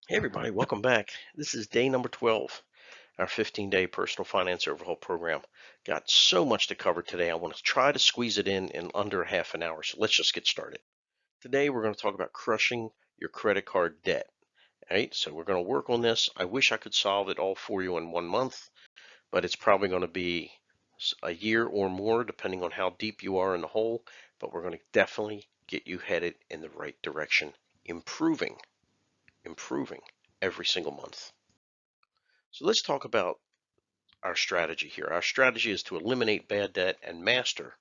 Hey everybody, welcome back. This is day number 12, our 15-day personal finance overhaul program. Got so much to cover today. I want to try to squeeze it in under half an hour. So let's just get started. Today we're going to talk about crushing your credit card debt. All right, so we're going to work on this. I wish I could solve it all for you in 1 month, but it's probably going to be a year or more depending on how deep you are in the hole, but we're going to definitely get you headed in the right direction, improving every single month. So let's talk about our strategy here. Our strategy is to eliminate bad debt and master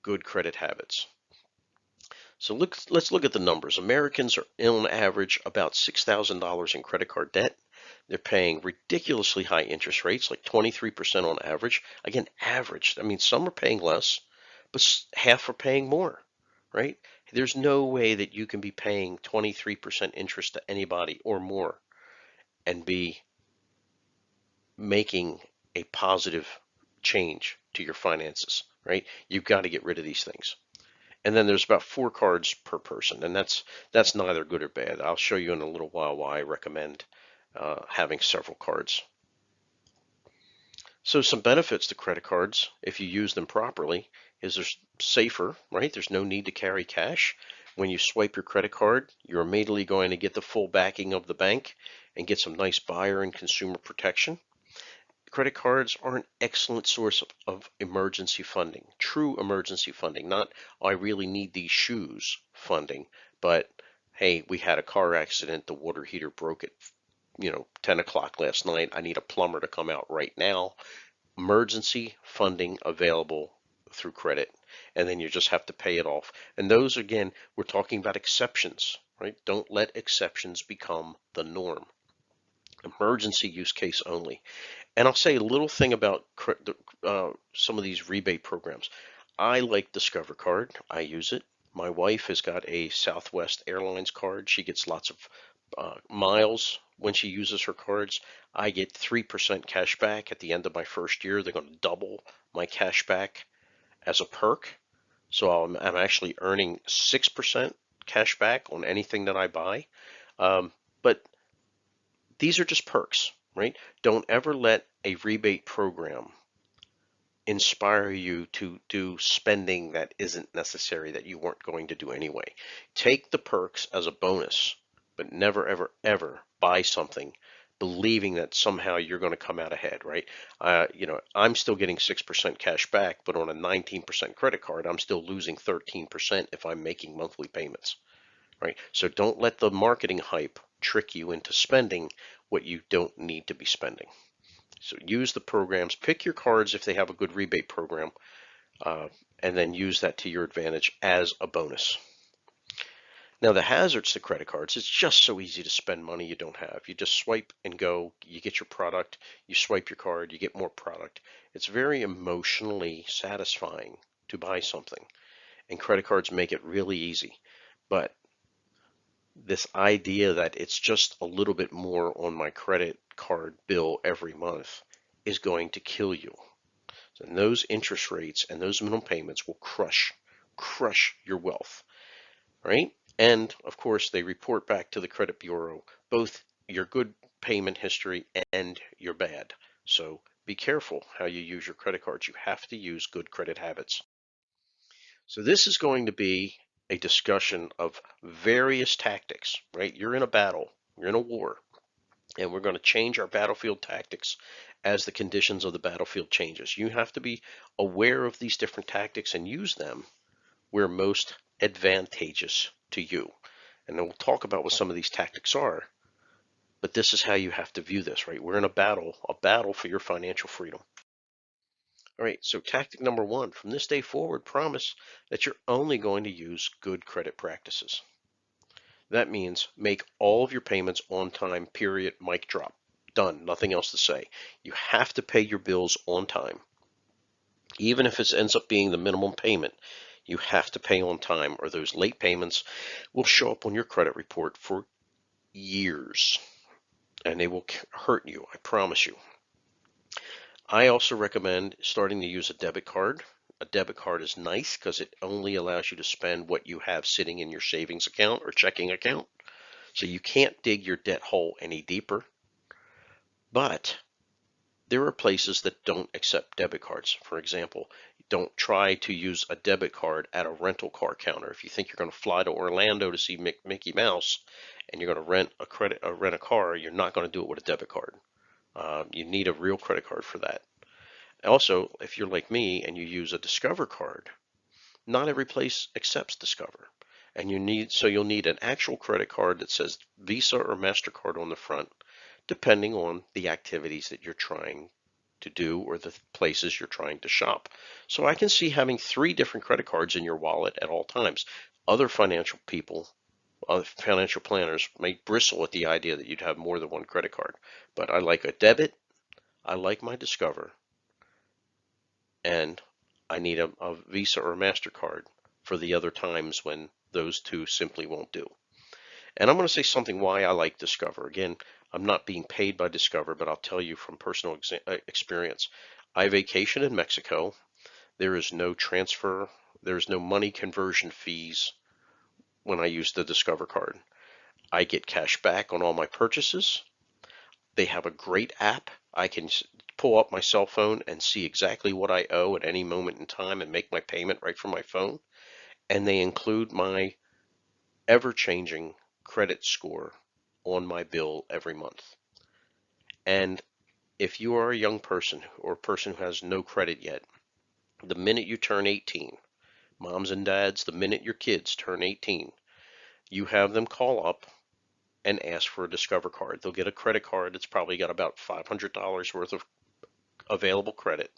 good credit habits. So let's look at the numbers. Americans are on average about $6,000 in credit card debt. They're paying ridiculously high interest rates, like 23% on average. Again, average. I mean, some are paying less, but half are paying more, right? There's no way that you can be paying 23% interest to anybody or more and be making a positive change to your finances, right? You've got to get rid of these things. And then there's about 4 cards per person, and that's neither good or bad. I'll show you in a little while why I recommend having several cards. So some benefits to credit cards, if you use them properly, is they're safer, right? There's no need to carry cash. When you swipe your credit card, you're immediately going to get the full backing of the bank and get some nice buyer and consumer protection. Credit cards are an excellent source of emergency funding, true emergency funding, not I really need these shoes funding, but hey, we had a car accident, the water heater broke at 10 o'clock last night. I need a plumber to come out right now. Emergency funding available through credit, and then you just have to pay it off. And those, again, we're talking about exceptions, right? Don't let exceptions become the norm. Emergency use case only. And I'll say a little thing about some of these rebate programs. I like Discover Card. I use it. My wife has got a Southwest Airlines card. She gets lots of miles when she uses her cards. I get 3% cash back at the end of my first year. They're going to double my cash back as a perk. So I'm actually earning 6% cash back on anything that I buy. But these are just perks, right? Don't ever let a rebate program inspire you to do spending that isn't necessary, that you weren't going to do anyway. Take the perks as a bonus, but never, ever, ever buy something believing that somehow you're going to come out ahead, right? I'm still getting 6% cash back, but on a 19% credit card, I'm still losing 13% if I'm making monthly payments, right? So don't let the marketing hype trick you into spending what you don't need to be spending. So use the programs, pick your cards if they have a good rebate program, and then use that to your advantage as a bonus. Now the hazards to credit cards, it's just so easy to spend money you don't have. You just swipe and go, you get your product, you swipe your card, you get more product. It's very emotionally satisfying to buy something, and credit cards make it really easy. But this idea that it's just a little bit more on my credit card bill every month is going to kill you. And those interest rates and those minimum payments will crush your wealth, right? And of course, they report back to the credit bureau both your good payment history and your bad. So be careful how you use your credit cards. You have to use good credit habits. So this is going to be a discussion of various tactics, right? You're in a battle, you're in a war, and we're going to change our battlefield tactics as the conditions of the battlefield changes. You have to be aware of these different tactics and use them where most advantageous to you. And then we'll talk about what some of these tactics are, but this is how you have to view this, right? We're in a battle for your financial freedom. All right, so tactic number 1, from this day forward, promise that you're only going to use good credit practices. That means make all of your payments on time, period, mic drop. Done, nothing else to say. You have to pay your bills on time. Even if it ends up being the minimum payment, you have to pay on time, or those late payments will show up on your credit report for years, and they will hurt you, I promise you. I also recommend starting to use a debit card. A debit card is nice because it only allows you to spend what you have sitting in your savings account or checking account. So you can't dig your debt hole any deeper, but there are places that don't accept debit cards. For example, don't try to use a debit card at a rental car counter. If you think you're going to fly to Orlando to see Mickey Mouse and you're going to rent a car, you're not going to do it with a debit card. You need a real credit card for that. Also, if you're like me and you use a Discover card, not every place accepts Discover. And you'll need an actual credit card that says Visa or MasterCard on the front, depending on the activities that you're trying to do or the places you're trying to shop. So I can see having 3 different credit cards in your wallet at all times. Other financial people, other financial planners may bristle at the idea that you'd have more than one credit card. But I like a debit, I like my Discover, and I need a Visa or a MasterCard for the other times when those 2 simply won't do. And I'm going to say something why I like Discover. Again, I'm not being paid by Discover, but I'll tell you from personal experience. I vacation in Mexico. There is no transfer, there's no money conversion fees when I use the Discover card. I get cash back on all my purchases. They have a great app. I can pull up my cell phone and see exactly what I owe at any moment in time and make my payment right from my phone. And they include my ever-changing credit score on my bill every month. And if you are a young person or a person who has no credit yet, the minute you turn 18, moms and dads, the minute your kids turn 18, you have them call up and ask for a Discover card. They'll get a credit card that's probably got about $500 worth of available credit.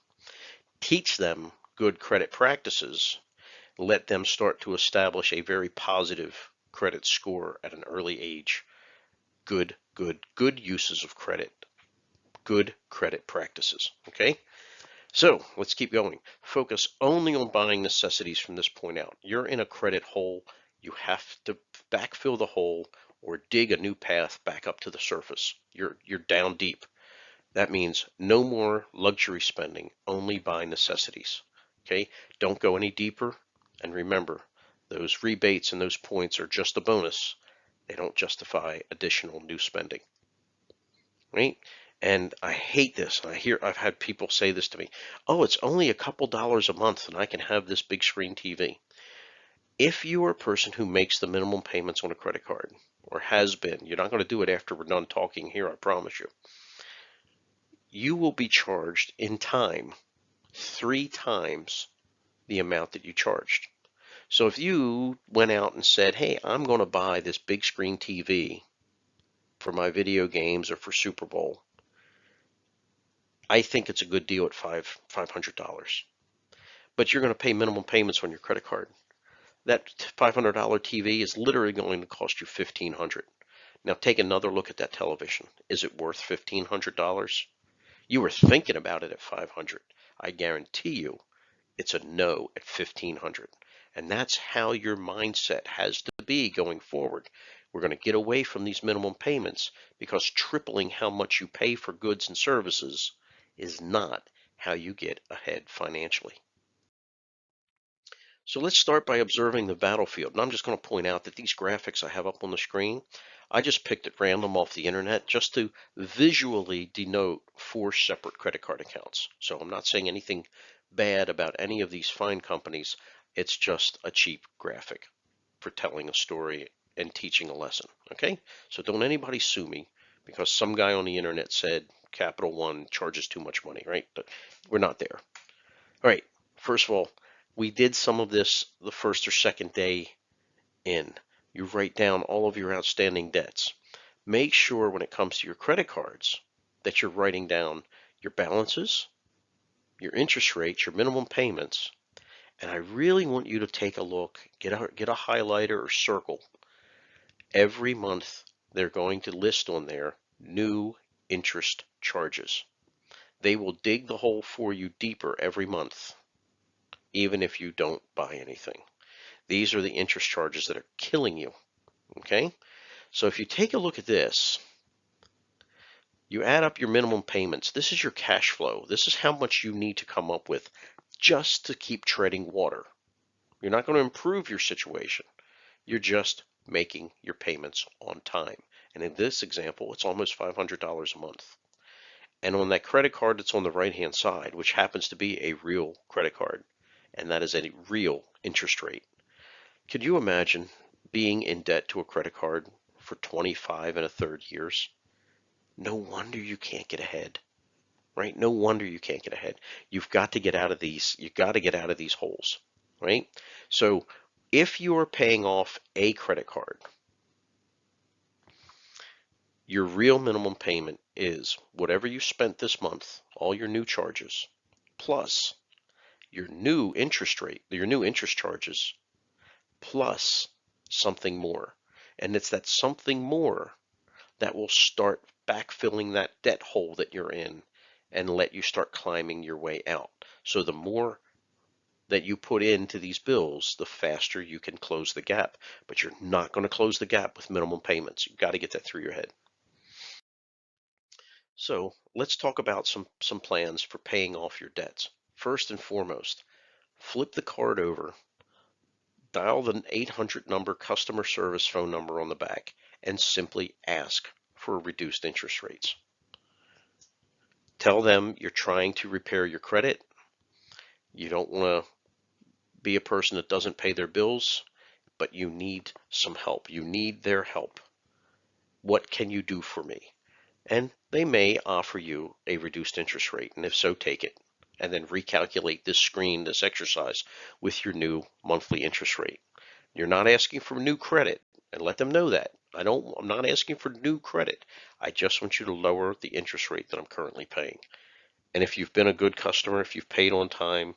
Teach them good credit practices. Let them start to establish a very positive credit score at an early age. Good uses of credit. Good credit practices. Okay? So let's keep going. Focus only on buying necessities from this point out. You're in a credit hole. You have to backfill the hole or dig a new path back up to the surface. You're down deep. That means no more luxury spending, only buy necessities. Okay? Don't go any deeper. And remember, those rebates and those points are just a bonus. They don't justify additional new spending. Right? And I hate this. I've had people say this to me. Oh, it's only a couple dollars a month and I can have this big screen TV. If you are a person who makes the minimum payments on a credit card, or has been, you're not going to do it after we're done talking here, I promise you. You will be charged in time 3 times the amount that you charged. So if you went out and said, hey, I'm going to buy this big screen TV for my video games or for Super Bowl, I think it's a good deal at $500. But you're going to pay minimum payments on your credit card. That $500 TV is literally going to cost you $1,500. Now take another look at that television. Is it worth $1,500? You were thinking about it at $500. I guarantee you it's a no at $1,500. And that's how your mindset has to be going forward. We're going to get away from these minimum payments because tripling how much you pay for goods and services is not how you get ahead financially. So let's start by observing the battlefield. And I'm just going to point out that these graphics I have up on the screen, I just picked at random off the internet just to visually denote 4 separate credit card accounts. So I'm not saying anything bad about any of these fine companies. It's just a cheap graphic for telling a story and teaching a lesson. Okay? So don't anybody sue me because some guy on the internet said Capital One charges too much money, right? But we're not there. All right. First of all, we did some of this the first or second day in. You write down all of your outstanding debts. Make sure when it comes to your credit cards that you're writing down your balances, your interest rates, your minimum payments, and I really want you to take a look, get a highlighter or circle. Every month they're going to list on there new interest charges. They will dig the hole for you deeper every month, even if you don't buy anything. These are the interest charges that are killing you. Okay? So if you take a look at this, you add up your minimum payments. This is your cash flow. This is how much you need to come up with just to keep treading water. You're not going to improve your situation. You're just making your payments on time. And in this example, it's almost $500 a month. And on that credit card that's on the right-hand side, which happens to be a real credit card, and that is a real interest rate. Could you imagine being in debt to a credit card for 25 and a third years? No wonder you can't get ahead, right? No wonder you can't get ahead. You've got to get out of these holes, right? So if you are paying off a credit card, your real minimum payment is whatever you spent this month, all your new charges, plus your new interest rate, your new interest charges, plus something more. And it's that something more that will start backfilling that debt hole that you're in and let you start climbing your way out. So the more that you put into these bills, the faster you can close the gap. But you're not going to close the gap with minimum payments. You've got to get that through your head. So let's talk about some plans for paying off your debts. First and foremost, flip the card over, dial the 800 number customer service phone number on the back, and simply ask for reduced interest rates. Tell them you're trying to repair your credit. You don't want to be a person that doesn't pay their bills, but you need some help. You need their help. What can you do for me? And they may offer you a reduced interest rate, and if so, take it. And then recalculate this exercise with your new monthly interest rate. You're not asking for new credit, and let them know that. I'm not asking for new credit. I just want you to lower the interest rate that I'm currently paying. And if you've been a good customer, if you've paid on time,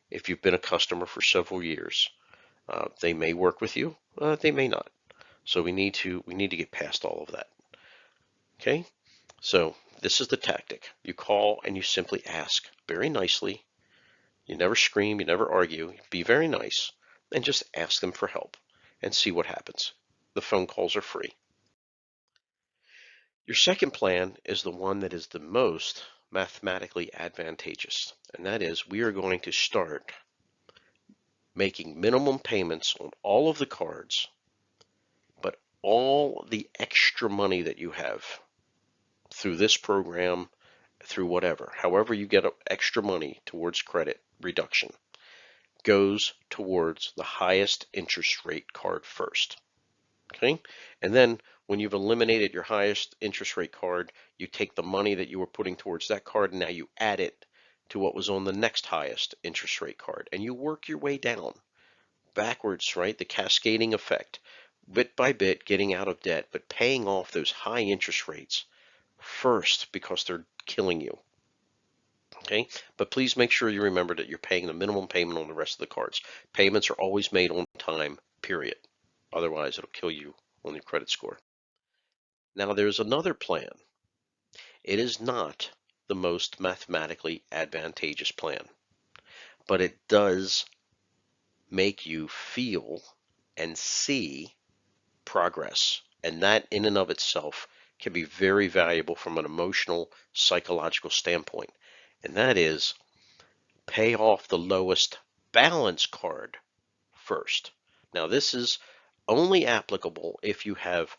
if you've been a customer for several years, they may work with you, they may not. So we need to get past all of that. Okay? So this is the tactic. You call and you simply ask very nicely. You never scream, you never argue. Be very nice and just ask them for help and see what happens. The phone calls are free. Your second plan is the one that is the most mathematically advantageous, and that is we are going to start making minimum payments on all of the cards, but all the extra money that you have through this program, through whatever, however you get extra money towards credit reduction, goes towards the highest interest rate card first. Okay, and then when you've eliminated your highest interest rate card, you take the money that you were putting towards that card and now you add it to what was on the next highest interest rate card, and you work your way down backwards, right? The cascading effect, bit by bit, getting out of debt, but paying off those high interest rates first because they're killing you. Okay, but please make sure you remember that you're paying the minimum payment on the rest of the cards. Payments are always made on time, period. Otherwise, it'll kill you on your credit score. Now, there's another plan. It is not the most mathematically advantageous plan, but it does make you feel and see progress. And that in and of itself can be very valuable from an emotional, psychological standpoint. And that is pay off the lowest balance card first. Now, this is only applicable if you have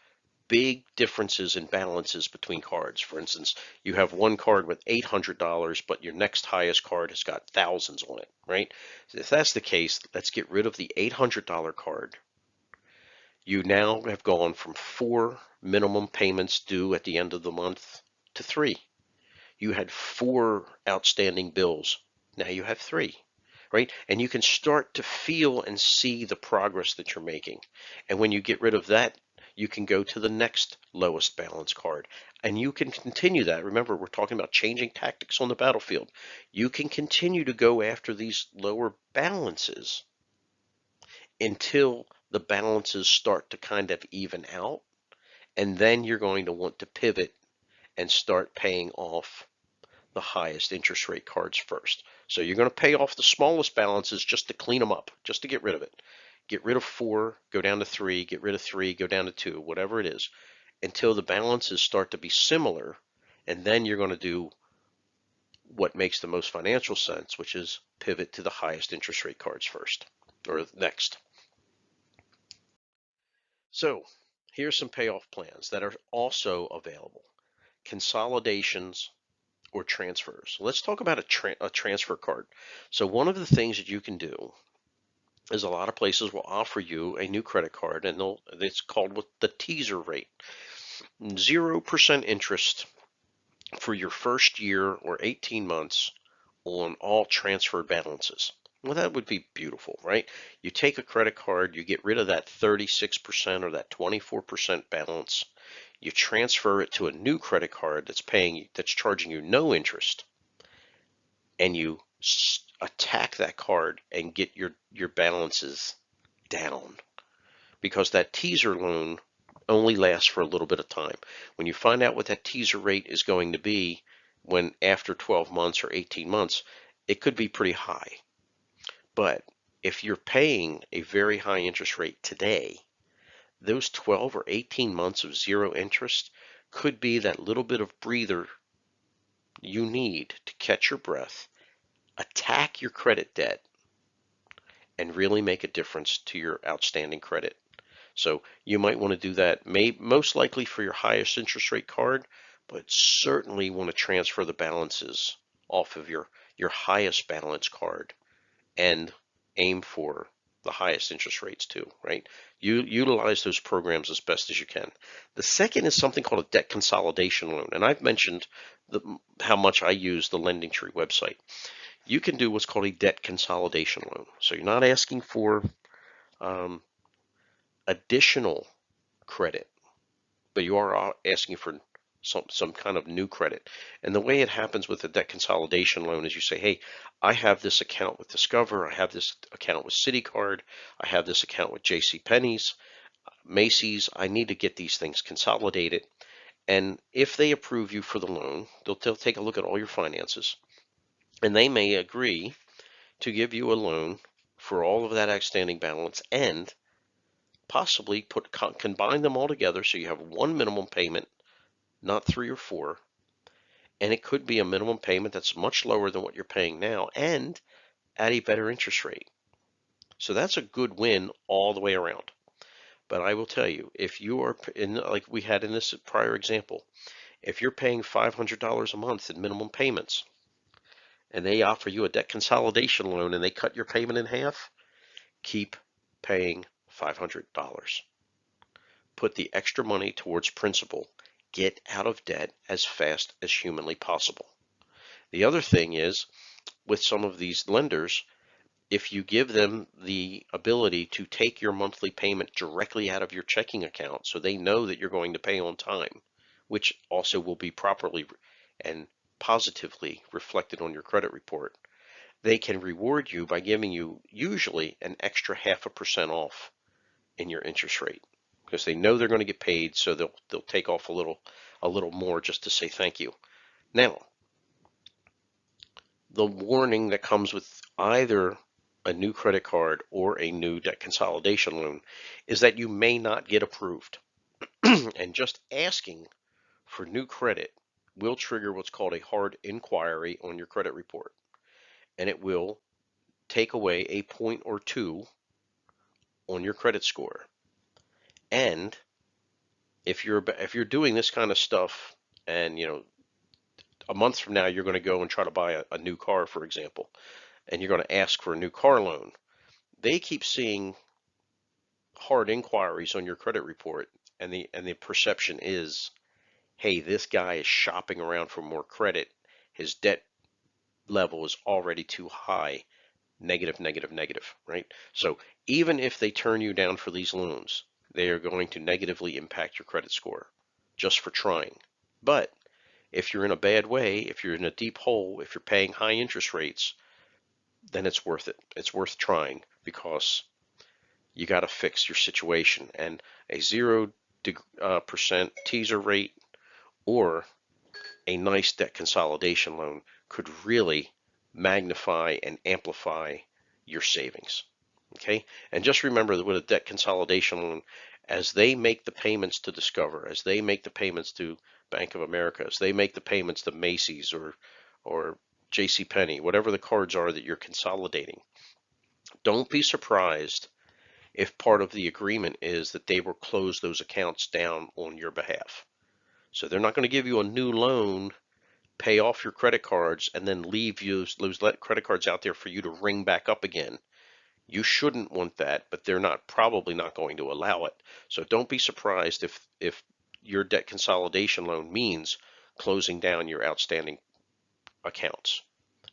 big differences in balances between cards. For instance, you have one card with $800, but your next highest card has got thousands on it, right? If that's the case, let's get rid of the $800 card. You now have gone from 4 minimum payments due at the end of the month to 3. You had 4 outstanding bills. Now you have 3, right? And you can start to feel and see the progress that you're making. And when you get rid of that, you can go to the next lowest balance card. And you can continue that. Remember, we're talking about changing tactics on the battlefield. You can continue to go after these lower balances until the balances start to kind of even out. And then you're going to want to pivot and start paying off the highest interest rate cards first. So you're going to pay off the smallest balances just to clean them up, just to get rid of it. Get rid of 4, go down to 3, get rid of 3, go down to 2, whatever it is, until the balances start to be similar. And then you're going to do what makes the most financial sense, which is pivot to the highest interest rate cards first, or next. So here's some payoff plans that are also available: consolidations or transfers. Let's talk about a transfer card. So one of the things that you can do is a lot of places will offer you a new credit card, and it's called with the teaser rate, 0% interest for your first year or 18 months on all transferred balances. Well, that would be beautiful, right? You take a credit card, you get rid of that 36% or that 24% balance, you transfer it to a new credit card that's charging you no interest, and you attack that card and get your balances down, because that teaser loan only lasts for a little bit of time. When you find out what that teaser rate is going to be when after 12 months or 18 months, it could be pretty high. But if you're paying a very high interest rate today, those 12 or 18 months of zero interest could be that little bit of breather you need to catch your breath, attack your credit debt, and really make a difference to your outstanding credit. So you might want to do that, most likely for your highest interest rate card, but certainly want to transfer the balances off of your highest balance card and aim for the highest interest rates too, right? You utilize those programs as best as you can. The second is something called a debt consolidation loan, and I've mentioned how much I use the Lending Tree website. You can do what's called a debt consolidation loan. So you're not asking for um, additional credit, but you are asking for some kind of new credit. And the way it happens with a debt consolidation loan is you say, hey, I have this account with Discover, I have this account with CitiCard, I have this account with JCPenney's, Macy's, I need to get these things consolidated. And if they approve you for the loan, they'll take a look at all your finances, and they may agree to give you a loan for all of that outstanding balance, and possibly combine them all together so you have one minimum payment, not three or four, and it could be a minimum payment that's much lower than what you're paying now and at a better interest rate. So that's a good win all the way around. But I will tell you, if you are in, like we had in this prior example, if you're paying $500 a month in minimum payments and they offer you a debt consolidation loan and they cut your payment in half, keep paying $500. Put the extra money towards principal. Get out of debt as fast as humanly possible. The other thing is, with some of these lenders, if you give them the ability to take your monthly payment directly out of your checking account so they know that you're going to pay on time, which also will be properly and positively reflected on your credit report, they can reward you by giving you usually an extra 0.5% off in your interest rate, because they know they're going to get paid, so they'll take off a little more just to say thank you. Now, the warning that comes with either a new credit card or a new debt consolidation loan is that you may not get approved. And just asking for new credit will trigger what's called a hard inquiry on your credit report, and it will take away a point or two on your credit score. And if you're doing this kind of stuff, and a month from now you're going to go and try to buy a new car, for example, and you're going to ask for a new car loan, they keep seeing hard inquiries on your credit report, and the perception is, hey, this guy is shopping around for more credit. His debt level is already too high. Negative, negative, negative, right? So even if they turn you down for these loans, they are going to negatively impact your credit score just for trying. But if you're in a bad way, if you're in a deep hole, if you're paying high interest rates, then it's worth it. It's worth trying, because you got to fix your situation. And a 0% teaser rate or a nice debt consolidation loan could really magnify and amplify your savings. Okay, and just remember that with a debt consolidation loan, as they make the payments to Discover, as they make the payments to Bank of America, as they make the payments to Macy's or JCPenney, whatever the cards are that you're consolidating, don't be surprised if part of the agreement is that they will close those accounts down on your behalf. So they're not going to give you a new loan, pay off your credit cards, and then leave you those credit cards out there for you to ring back up again. You shouldn't want that, but they're probably not going to allow it. So don't be surprised if your debt consolidation loan means closing down your outstanding accounts.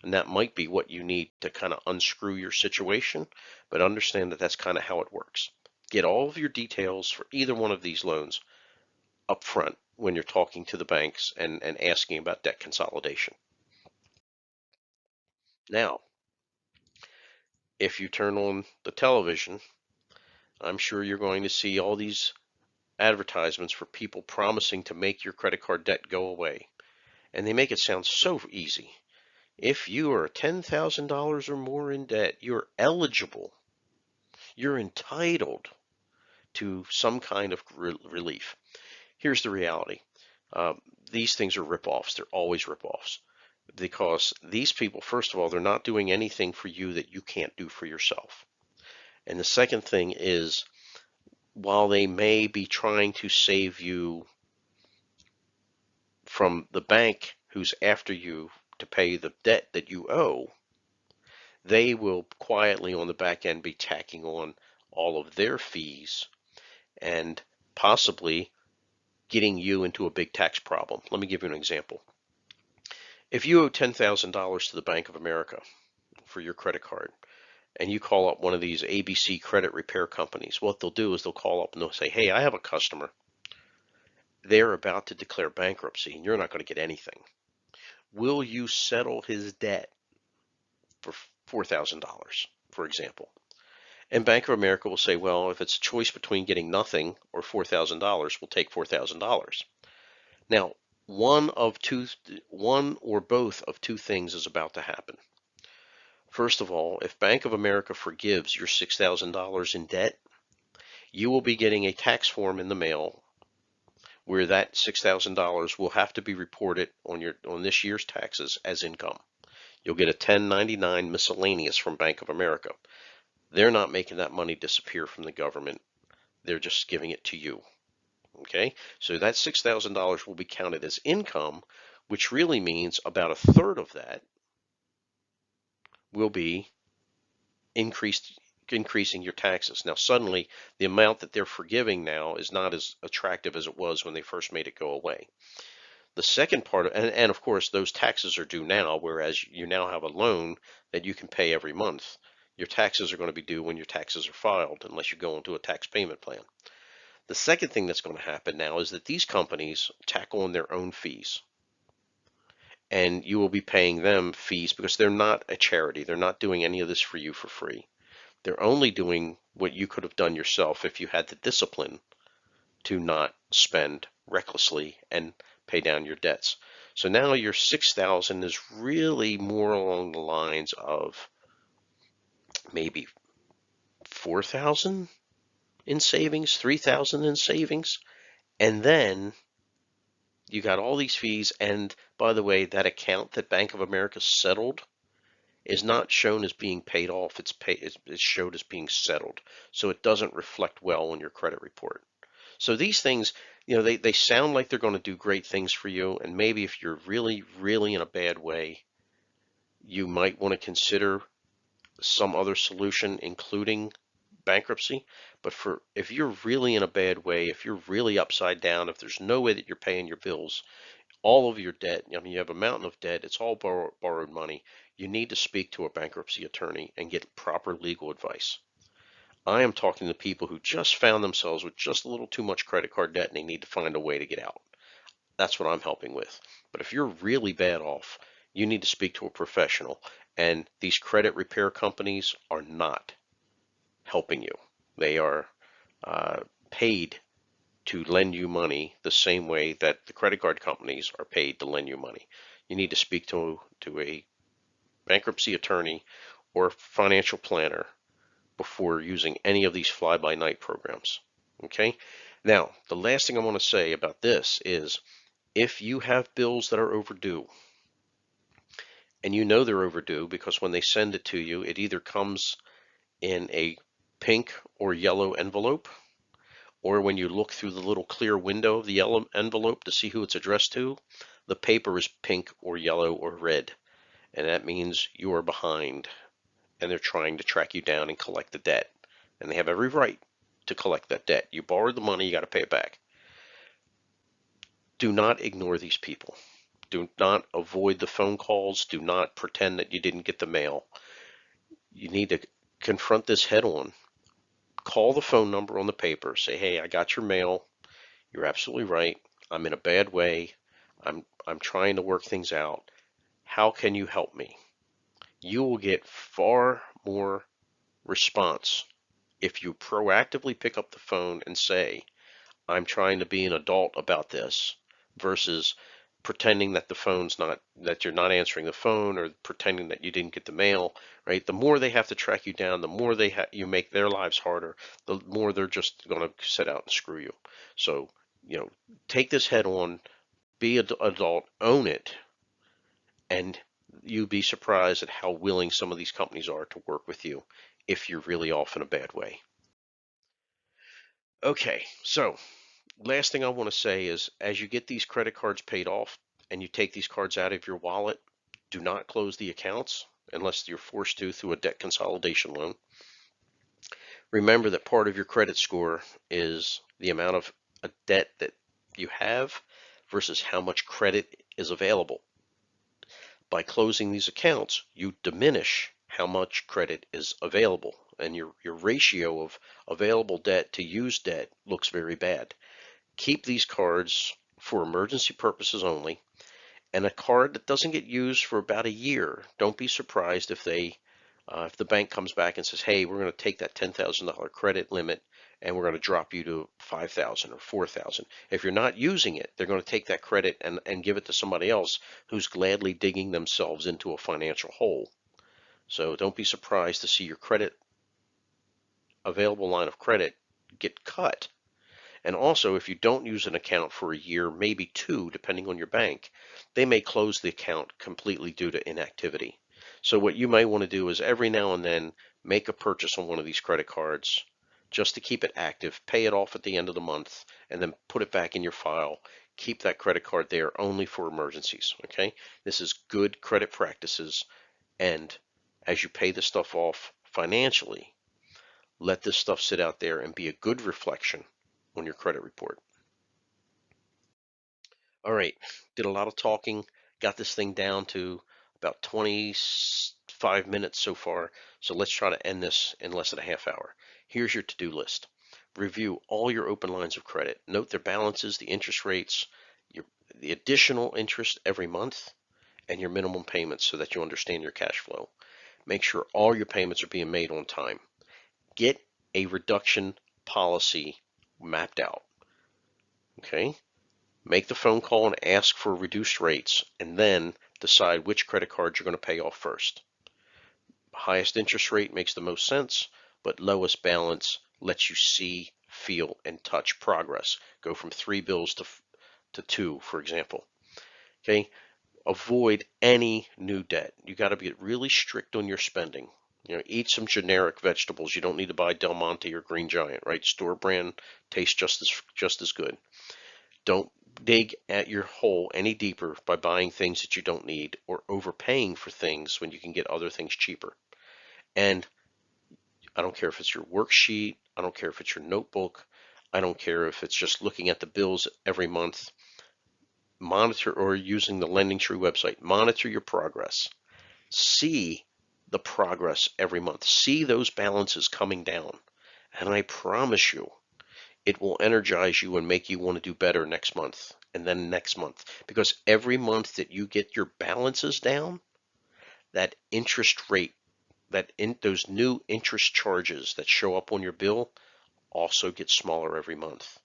And that might be what you need to kind of unscrew your situation, but understand that that's kind of how it works. Get all of your details for either one of these loans up front when you're talking to the banks and asking about debt consolidation. Now, if you turn on the television, I'm sure you're going to see all these advertisements for people promising to make your credit card debt go away. And they make it sound so easy. If you are $10,000 or more in debt, you're eligible, you're entitled to some kind of relief. Here's the reality. These things are ripoffs. They're always ripoffs. Because these people, first of all, they're not doing anything for you that you can't do for yourself. And the second thing is, while they may be trying to save you from the bank who's after you to pay the debt that you owe, they will quietly on the back end be tacking on all of their fees and possibly getting you into a big tax problem. Let me give you an example. If you owe $10,000 to the Bank of America for your credit card, and you call up one of these ABC credit repair companies, what they'll do is they'll call up and they'll say, hey, I have a customer. They're about to declare bankruptcy and you're not going to get anything. Will you settle his debt for $4,000, for example? And Bank of America will say, well, if it's a choice between getting nothing or $4,000, we'll take $4,000. Now, one or both of two things is about to happen. First of all, if Bank of America forgives your $6,000 in debt, you will be getting a tax form in the mail where that $6,000 will have to be reported on this year's taxes as income. You'll get a 1099 miscellaneous from Bank of America. They're not making that money disappear from the government. They're just giving it to you. Okay, so that $6,000 will be counted as income, which really means about a third of that will be increasing your taxes. Now, suddenly, the amount that they're forgiving now is not as attractive as it was when they first made it go away. The second part, and of course, those taxes are due now, whereas you now have a loan that you can pay every month. Your taxes are going to be due when your taxes are filed, unless you go into a tax payment plan. The second thing that's going to happen now is that these companies tack on their own fees. And you will be paying them fees because they're not a charity. They're not doing any of this for you for free. They're only doing what you could have done yourself if you had the discipline to not spend recklessly and pay down your debts. So now your 6,000 is really more along the lines of maybe 4,000 in savings, 3,000 in savings, and then you got all these fees. And by the way, that account that Bank of America settled is not shown as being paid off. It's showed as being settled. So it doesn't reflect well on your credit report. So these things, they sound like they're going to do great things for you. And maybe if you're really, really in a bad way, you might want to consider some other solution, including bankruptcy. But if you're really in a bad way, if you're really upside down, if there's no way that you're paying your bills, all of your debt, you have a mountain of debt, it's all borrowed money, you need to speak to a bankruptcy attorney and get proper legal advice. I am talking to people who just found themselves with just a little too much credit card debt and they need to find a way to get out. That's what I'm helping with. But if you're really bad off, you need to speak to a professional. And these credit repair companies are not helping you. They are paid to lend you money the same way that the credit card companies are paid to lend you money. You need to speak to a bankruptcy attorney or financial planner before using any of these fly-by-night programs. Okay? Now, the last thing I want to say about this is if you have bills that are overdue, and you know they're overdue because when they send it to you, it either comes in a pink or yellow envelope, or when you look through the little clear window of the yellow envelope to see who it's addressed to, the paper is pink or yellow or red, and that means you are behind and they're trying to track you down and collect the debt. And they have every right to collect that debt. You borrowed the money, you got to pay it back. Do not ignore these people. Do not avoid the phone calls. Do not pretend that you didn't get the mail. You need to confront this head on. Call the phone number on the paper. Say, hey, I got your mail. You're absolutely right. I'm in a bad way. I'm trying to work things out. How can you help me? You will get far more response if you proactively pick up the phone and say, I'm trying to be an adult about this, versus pretending that the phone's not, that you're not answering the phone, or pretending that you didn't get the mail, right? The more they have to track you down, the more you make their lives harder, the more they're just going to sit out and screw you. So, take this head on, be an adult, own it, and you'd be surprised at how willing some of these companies are to work with you if you're really off in a bad way. Okay, so last thing I want to say is, as you get these credit cards paid off and you take these cards out of your wallet, do not close the accounts unless you're forced to through a debt consolidation loan. Remember that part of your credit score is the amount of a debt that you have versus how much credit is available. By closing these accounts, you diminish how much credit is available, and your ratio of available debt to used debt looks very bad. Keep these cards for emergency purposes only, and a card that doesn't get used for about a year, don't be surprised if the bank comes back and says, hey, we're going to take that $10,000 credit limit and we're going to drop you to 5,000 or 4,000. If you're not using it, they're going to take that credit and give it to somebody else who's gladly digging themselves into a financial hole. So don't be surprised to see your credit available line of credit get cut. And also, if you don't use an account for a year, maybe two, depending on your bank, they may close the account completely due to inactivity. So what you might want to do is every now and then make a purchase on one of these credit cards just to keep it active, pay it off at the end of the month, and then put it back in your file. Keep that credit card there only for emergencies, okay? This is good credit practices, and as you pay the stuff off financially, let this stuff sit out there and be a good reflection on your credit report. All right, did a lot of talking, got this thing down to about 25 minutes so far, so let's try to end this in less than a half hour. Here's your to-do list. Review all your open lines of credit. Note their balances, the interest rates, the additional interest every month, and your minimum payments so that you understand your cash flow. Make sure all your payments are being made on time. Get a reduction policy mapped out. Okay? Make the phone call and ask for reduced rates, and then decide which credit cards you're going to pay off first. Highest interest rate makes the most sense, but lowest balance lets you see, feel, and touch progress. Go from 3 bills to 2, for example. Okay? Avoid any new debt. You got to get really strict on your spending. Eat some generic vegetables. You don't need to buy Del Monte or Green Giant, right? Store brand tastes just as good. Don't dig at your hole any deeper by buying things that you don't need or overpaying for things when you can get other things cheaper. And I don't care if it's your worksheet, I don't care if it's your notebook, I don't care if it's just looking at the bills every month. Monitor, or using the LendingTree website, monitor your progress. See the progress every month. See those balances coming down. And I promise you, it will energize you and make you want to do better next month and then next month. Because every month that you get your balances down, that interest rate, those new interest charges that show up on your bill also get smaller every month.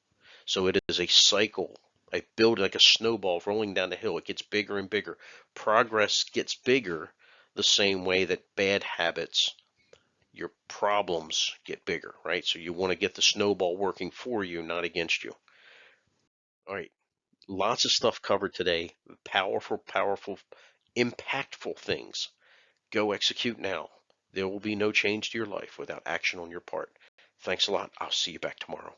So it is a cycle. I build like a snowball rolling down the hill. It gets bigger and bigger. Progress gets bigger the same way that bad habits, your problems, get bigger, right? So you want to get the snowball working for you, not against you. All right, lots of stuff covered today. Powerful, powerful, impactful things. Go execute now. There will be no change to your life without action on your part. Thanks a lot. I'll see you back tomorrow.